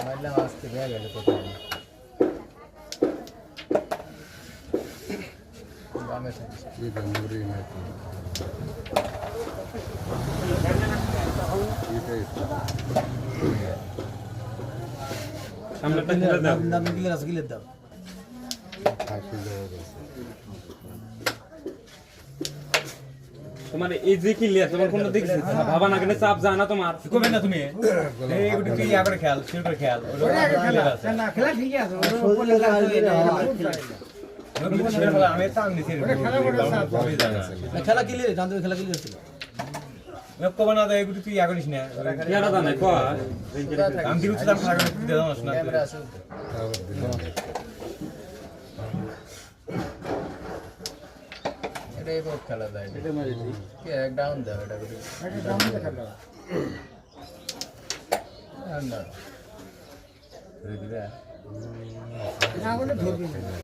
মারলাম আজকে বেয়া গেল কোথায় বামে থাকি এটা মুড়ি না এটাই সামনেটা খেলে দাও নাম গিলে রাস গিলে দাও হাসি দেওয়া আছে তোমার এই যে কি লিয়া তোমার কোন দিক ভাবা না কেন চাপ যায় না তোমার কবে না তুমি এই গুটি তুই ইয়া করে খেয়াল শুরু করে খেয়াল না খেলা ঠিক আছে আমি টান দিছি খেলা কিলে জানতে খেলা কিলে ছিল কবে না এই গুটি তুই ইয়া করিস না ইয়াটা জানে কো আমি দিচ্ছি দাম খেলা করে দিতে দাও না ক্যামেরা আছে এটাই বহুত খেলা যায় এটা মারি কি এক ডাউন দাও এটা করে একটা ডাউন দে খেলা না রে দিরা না বলে ধরবি